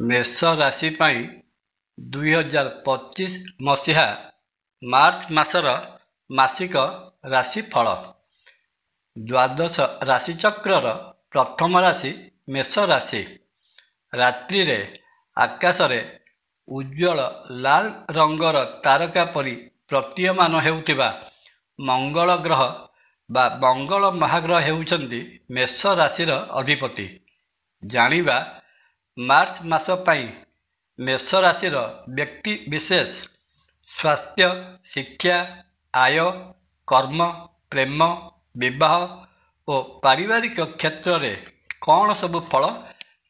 ମେଷ ରାଶି ପାଇଁ 2025 ମସିହା ମାର୍ଚ୍ଚ ମାସର ମାସିକ ରାଶିଫଳ। ଦ୍ୱାଦଶ ରାଶିଚକ୍ରର ପ୍ରଥମ ରାଶି ମେଷ ରାଶି। ରାତ୍ରିରେ ଆକାଶରେ ଉଜ୍ଜ୍ୱଳ ଲାଲ ରଙ୍ଗର ତାରକା ପରି ପ୍ରତୀୟମାନ ହେଉଥିବା ମଙ୍ଗଳ ଗ୍ରହ ବା ମଙ୍ଗଳ ମହାଗ୍ରହ ହେଉଛନ୍ତି ମେଷ ରାଶିର ଅଧିପତି। ଜାଣିବା ମାର୍ଚ୍ଚ ମାସ ପାଇଁ ମେଷ ରାଶିର ବ୍ୟକ୍ତି ବିଶେଷ ସ୍ୱାସ୍ଥ୍ୟ, ଶିକ୍ଷା, ଆୟ, କର୍ମ, ପ୍ରେମ, ବିବାହ ଓ ପାରିବାରିକ କ୍ଷେତ୍ରରେ କ'ଣ ସବୁ ଫଳ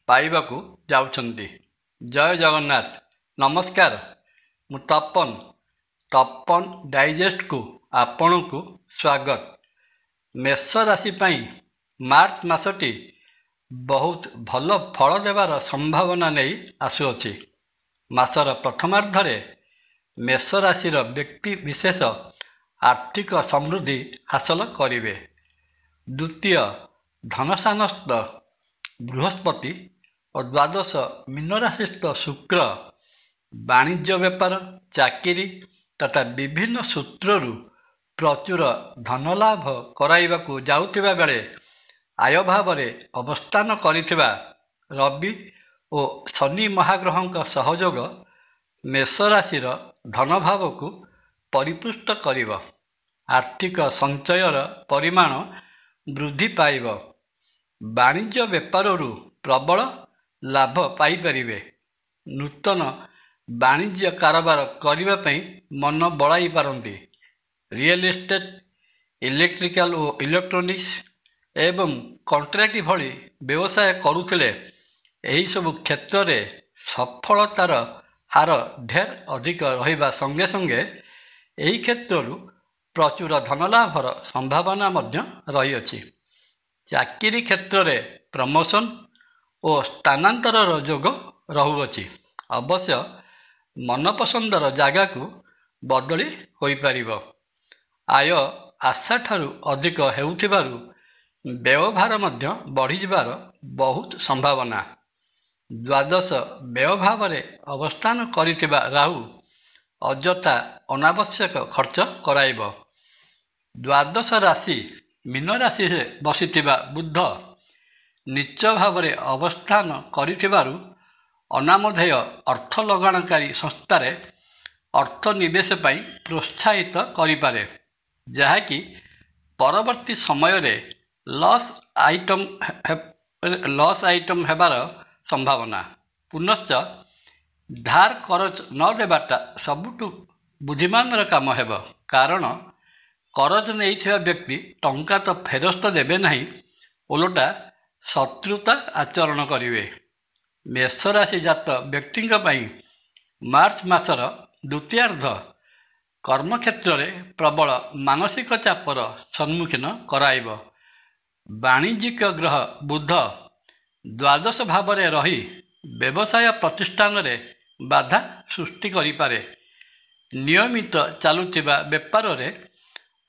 ପାଇବାକୁ ଯାଉଛନ୍ତି। ଜୟ ଜଗନ୍ନାଥ। ନମସ୍କାର, ମୁଁ ତପନ ଡାଇଜେଷ୍ଟକୁ ଆପଣଙ୍କୁ ସ୍ୱାଗତ। ମେଷ ରାଶି ପାଇଁ ମାର୍ଚ୍ଚ ମାସଟି ବହୁତ ଭଲ ଫଳ ଦେବାର ସମ୍ଭାବନା ନେଇ ଆସୁଅଛି। ମାସର ପ୍ରଥମାର୍ଦ୍ଧରେ ମେଷ ରାଶିର ବ୍ୟକ୍ତି ବିଶେଷ ଆର୍ଥିକ ସମୃଦ୍ଧି ହାସଲ କରିବେ। ଦ୍ୱିତୀୟ ଧନସ୍ଥାନସ୍ଥ ବୃହସ୍ପତି ଓ ଦ୍ୱାଦଶ ମୀନରାଶିସ୍ଥ ଶୁକ୍ର ବାଣିଜ୍ୟ, ବେପାର, ଚାକିରି ତଥା ବିଭିନ୍ନ ସୂତ୍ରରୁ ପ୍ରଚୁର ଧନଲାଭ କରାଇବାକୁ ଯାଉଥିବା ବେଳେ ଆୟ ଭାବରେ ଅବସ୍ଥାନ କରିଥିବା ରବି ଓ ଶନି ମହାଗ୍ରହଙ୍କ ସହଯୋଗ ମେଷ ରାଶିର ଧନଭାବକୁ ପରିପୁଷ୍ଟ କରିବ। ଆର୍ଥିକ ସଞ୍ଚୟର ପରିମାଣ ବୃଦ୍ଧି ପାଇବ। ବାଣିଜ୍ୟ ବେପାରରୁ ପ୍ରବଳ ଲାଭ ପାଇପାରିବେ। ନୂତନ ବାଣିଜ୍ୟ କାରବାର କରିବା ପାଇଁ ମନ ବଳାଇ ପାରନ୍ତି। ରିଏଲ ଇଷ୍ଟେଟ୍, ଇଲେକ୍ଟ୍ରିକାଲ ଓ ଇଲେକ୍ଟ୍ରୋନିକ୍ସ ଏବଂ କଣ୍ଟ୍ରାକ୍ଟ ଭଳି ବ୍ୟବସାୟ କରୁଥିଲେ ଏହିସବୁ କ୍ଷେତ୍ରରେ ସଫଳତାର ହାର ଢେର ଅଧିକ ରହିବା ସଙ୍ଗେ ସଙ୍ଗେ ଏହି କ୍ଷେତ୍ରରୁ ପ୍ରଚୁର ଧନଲାଭର ସମ୍ଭାବନା ମଧ୍ୟ ରହିଅଛି। ଚାକିରି କ୍ଷେତ୍ରରେ ପ୍ରମୋସନ ଓ ସ୍ଥାନାନ୍ତରର ଯୋଗ ରହୁଅଛି। ଅବଶ୍ୟ ମନପସନ୍ଦର ଜାଗାକୁ ବଦଳି ହୋଇପାରିବ। ଆୟ ଆଶାଠାରୁ ଅଧିକ ହେଉଥିବାରୁ ବ୍ୟୟଭାର ମଧ୍ୟ ବଢ଼ିଯିବାର ବହୁତ ସମ୍ଭାବନା। ଦ୍ୱାଦଶ ବ୍ୟୟ ଭାବରେ ଅବସ୍ଥାନ କରିଥିବା ରାହୁ ଅଯଥା ଅନାବଶ୍ୟକ ଖର୍ଚ୍ଚ କରାଇବ। ଦ୍ୱାଦଶ ରାଶି ମୀନ ରାଶିରେ ବସିଥିବା ବୁଧ ନୀଚ ଭାବରେ ଅବସ୍ଥାନ କରିଥିବାରୁ ଅନାମଧେୟ ଅର୍ଥ ଲଗାଣକାରୀ ସଂସ୍ଥାରେ ଅର୍ଥ ନିବେଶ ପାଇଁ ପ୍ରୋତ୍ସାହିତ କରିପାରେ, ଯାହାକି ପରବର୍ତ୍ତୀ ସମୟରେ ଲସ୍ ଆଇଟମ୍ ହେବାର ସମ୍ଭାବନା। ପୁନଶ୍ଚ ଧାର କରଜ ନ ଦେବାଟା ସବୁଠୁ ବୁଦ୍ଧିମାନର କାମ ହେବ, କାରଣ କରଜ ନେଇଥିବା ବ୍ୟକ୍ତି ଟଙ୍କା ତ ଫେରସ୍ତ ଦେବେ ନାହିଁ, ଓଲଟା ଶତ୍ରୁତା ଆଚରଣ କରିବେ। ମେଷ ରାଶି ଜାତ ବ୍ୟକ୍ତିଙ୍କ ପାଇଁ ମାର୍ଚ୍ଚ ମାସର ଦ୍ୱିତୀୟାର୍ଦ୍ଧ କର୍ମକ୍ଷେତ୍ରରେ ପ୍ରବଳ ମାନସିକ ଚାପର ସମ୍ମୁଖୀନ କରାଇବ। ବାଣିଜ୍ୟିକ ଗ୍ରହ ବୁଧ ଦ୍ୱାଦଶ ଭାବରେ ରହି ବ୍ୟବସାୟ ପ୍ରତିଷ୍ଠାନରେ ବାଧା ସୃଷ୍ଟି କରିପାରେ। ନିୟମିତ ଚାଲୁଥିବା ବେପାରରେ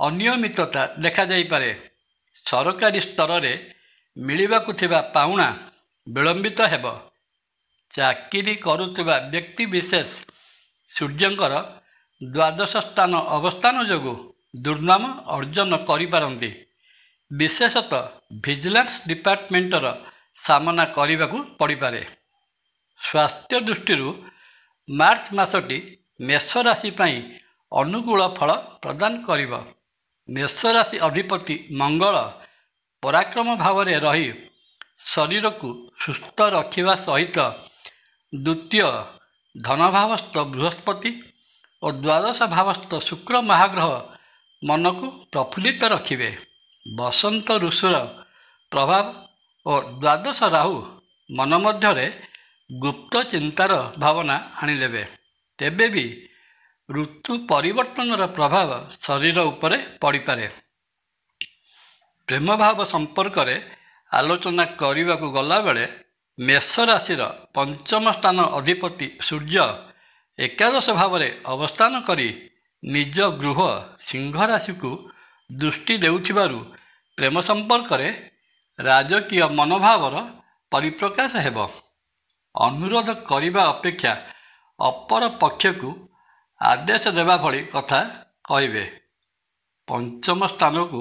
ଅନିୟମିତତା ଦେଖାଯାଇପାରେ। ସରକାରୀ ସ୍ତରରେ ମିଳିବାକୁ ଥିବା ପାଉଣା ବିଳମ୍ବିତ ହେବ। ଚାକିରି କରୁଥିବା ବ୍ୟକ୍ତି ବିଶେଷ ସୂର୍ଯ୍ୟଙ୍କର ଦ୍ୱାଦଶ ସ୍ଥାନ ଅବସ୍ଥାନ ଯୋଗୁଁ ଦୁର୍ନାମ ଅର୍ଜନ କରିପାରନ୍ତି। ବିଶେଷତଃ ଭିଜିଲାନ୍ସ ଡିପାର୍ଟମେଣ୍ଟର ସାମନା କରିବାକୁ ପଡ଼ିପାରେ। ସ୍ୱାସ୍ଥ୍ୟ ଦୃଷ୍ଟିରୁ ମାର୍ଚ୍ଚ ମାସଟି ମେଷ ରାଶି ପାଇଁ ଅନୁକୂଳ ଫଳ ପ୍ରଦାନ କରିବ। ମେଷ ରାଶି ଅଧିପତି ମଙ୍ଗଳ ପରାକ୍ରମ ଭାବରେ ରହି ଶରୀରକୁ ସୁସ୍ଥ ରଖିବା ସହିତ ଦ୍ୱିତୀୟ ଧନଭାବସ୍ଥ ବୃହସ୍ପତି ଓ ଦ୍ୱାଦଶ ଭାବସ୍ଥ ଶୁକ୍ର ମହାଗ୍ରହ ମନକୁ ପ୍ରଫୁଲ୍ଲିତ ରଖିବେ। ବସନ୍ତ ଋତୁର ପ୍ରଭାବ ଓ ଦ୍ୱାଦଶ ରାହୁ ମନ ମଧ୍ୟରେ ଗୁପ୍ତ ଚିନ୍ତାର ଭାବନା ଆଣିଦେବେ। ତେବେ ବି ଋତୁ ପରିବର୍ତ୍ତନର ପ୍ରଭାବ ଶରୀର ଉପରେ ପଡ଼ିପାରେ। ପ୍ରେମ ଭାବ ସମ୍ପର୍କରେ ଆଲୋଚନା କରିବାକୁ ଗଲାବେଳେ ମେଷ ରାଶିର ପଞ୍ଚମ ସ୍ଥାନ ଅଧିପତି ସୂର୍ଯ୍ୟ ଏକାଦଶ ଭାବରେ ଅବସ୍ଥାନ କରି ନିଜ ଗୃହ ସିଂହ ରାଶିକୁ ଦୃଷ୍ଟି ଦେଉଥିବାରୁ ପ୍ରେମ ସମ୍ପର୍କରେ ରାଜକୀୟ ମନୋଭାବର ପରିପ୍ରକାଶ ହେବ। ଅନୁରୋଧ କରିବା ଅପେକ୍ଷା ଅପର ପକ୍ଷକୁ ଆଦେଶ ଦେବା ଭଳି କଥା କହିବେ। ପଞ୍ଚମ ସ୍ଥାନକୁ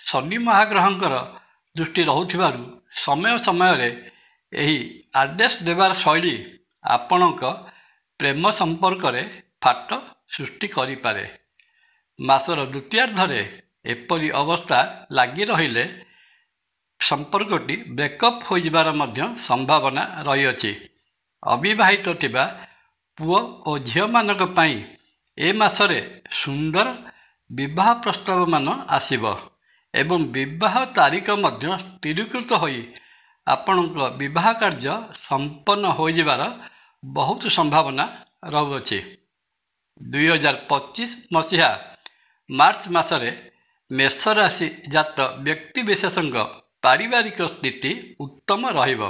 ଶନି ମହାଗ୍ରହଙ୍କର ଦୃଷ୍ଟି ରହୁଥିବାରୁ ସମୟ ସମୟରେ ଏହି ଆଦେଶ ଦେବାର ଶୈଳୀ ଆପଣଙ୍କ ପ୍ରେମ ସମ୍ପର୍କରେ ଫାଟ ସୃଷ୍ଟି କରିପାରେ। ମାସର ଦ୍ୱିତୀୟାର୍ଦ୍ଧରେ ଏପରି ଅବସ୍ଥା ଲାଗି ରହିଲେ ସମ୍ପର୍କଟି ବ୍ରେକଅପ୍ ହୋଇଯିବାର ମଧ୍ୟ ସମ୍ଭାବନା ରହିଅଛି। ଅବିବାହିତ ଥିବା ପୁଅ ଓ ଝିଅମାନଙ୍କ ପାଇଁ ଏ ମାସରେ ସୁନ୍ଦର ବିବାହ ପ୍ରସ୍ତାବମାନ ଆସିବ ଏବଂ ବିବାହ ତାରିଖ ମଧ୍ୟ ସ୍ଥିରୀକୃତ ହୋଇ ଆପଣଙ୍କ ବିବାହ କାର୍ଯ୍ୟ ସମ୍ପନ୍ନ ହୋଇଯିବାର ବହୁତ ସମ୍ଭାବନା ରହୁଅଛି। 2025 ମସିହା ମାର୍ଚ୍ଚ ମାସରେ ମେଷ ରାଶି ଜାତ ବ୍ୟକ୍ତିବିଶେଷଙ୍କ ପାରିବାରିକ ସ୍ଥିତି ଉତ୍ତମ ରହିବ।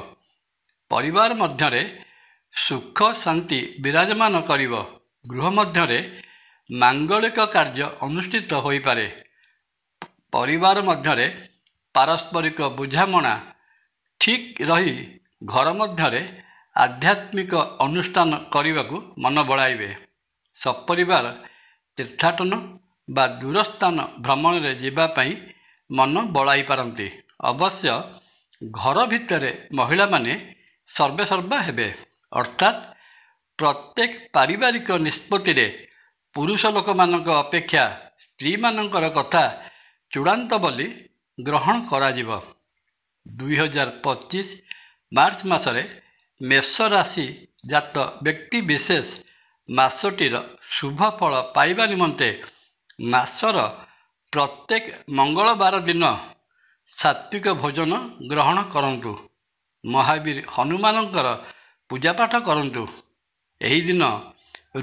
ପରିବାର ମଧ୍ୟରେ ସୁଖ ଶାନ୍ତି ବିରାଜମାନ କରିବ। ଗୃହ ମଧ୍ୟରେ ମାଙ୍ଗଳିକ କାର୍ଯ୍ୟ ଅନୁଷ୍ଠିତ ହୋଇପାରେ। ପରିବାର ମଧ୍ୟରେ ପାରସ୍ପରିକ ବୁଝାମଣା ଠିକ୍ ରହି ଘର ମଧ୍ୟରେ ଆଧ୍ୟାତ୍ମିକ ଅନୁଷ୍ଠାନ କରିବାକୁ ମନ ବଳାଇବେ। ସପରିବାର ତୀର୍ଥାଟନ ବା ଦୂରସ୍ଥାନ ଭ୍ରମଣରେ ଯିବା ପାଇଁ ମନ ବଳାଇ ପାରନ୍ତି। ଅବଶ୍ୟ ଘର ଭିତରେ ମହିଳାମାନେ ସର୍ବେସର୍ବା ହେବେ, ଅର୍ଥାତ୍ ପ୍ରତ୍ୟେକ ପାରିବାରିକ ନିଷ୍ପତ୍ତିରେ ପୁରୁଷ ଲୋକମାନଙ୍କ ଅପେକ୍ଷା ସ୍ତ୍ରୀମାନଙ୍କର କଥା ଚୂଡ଼ାନ୍ତ ବୋଲି ଗ୍ରହଣ କରାଯିବ। 2025 ମାର୍ଚ୍ଚ ମାସରେ ମେଷ ରାଶି ଜାତ ବ୍ୟକ୍ତିବିଶେଷ ମାସଟିର ଶୁଭ ଫଳ ପାଇବା ନିମନ୍ତେ ମାସର ପ୍ରତ୍ୟେକ ମଙ୍ଗଳବାର ଦିନ ସାତ୍ତ୍ୱିକ ଭୋଜନ ଗ୍ରହଣ କରନ୍ତୁ। ମହାବୀର ହନୁମାନଙ୍କର ପୂଜାପାଠ କରନ୍ତୁ। ଏହି ଦିନ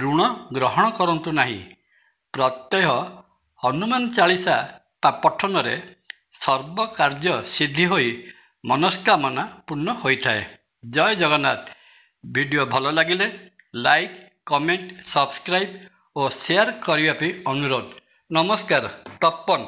ଋଣ ଗ୍ରହଣ କରନ୍ତୁ ନାହିଁ। ପ୍ରତ୍ୟହ ହନୁମାନ ଚାଳିସା ପଠନରେ ସର୍ବ କାର୍ଯ୍ୟ ସିଦ୍ଧି ହୋଇ ମନସ୍କାମନା ପୂର୍ଣ୍ଣ ହୋଇଥାଏ। ଜୟ ଜଗନ୍ନାଥ। ଭିଡ଼ିଓ ଭଲ ଲାଗିଲେ ଲାଇକ୍, କମେଣ୍ଟ, ସବସ୍କ୍ରାଇବ୍ ଓ ସେୟାର କରିବା ପାଇଁ ଅନୁରୋଧ। ନମସ୍କାର। ତପନ।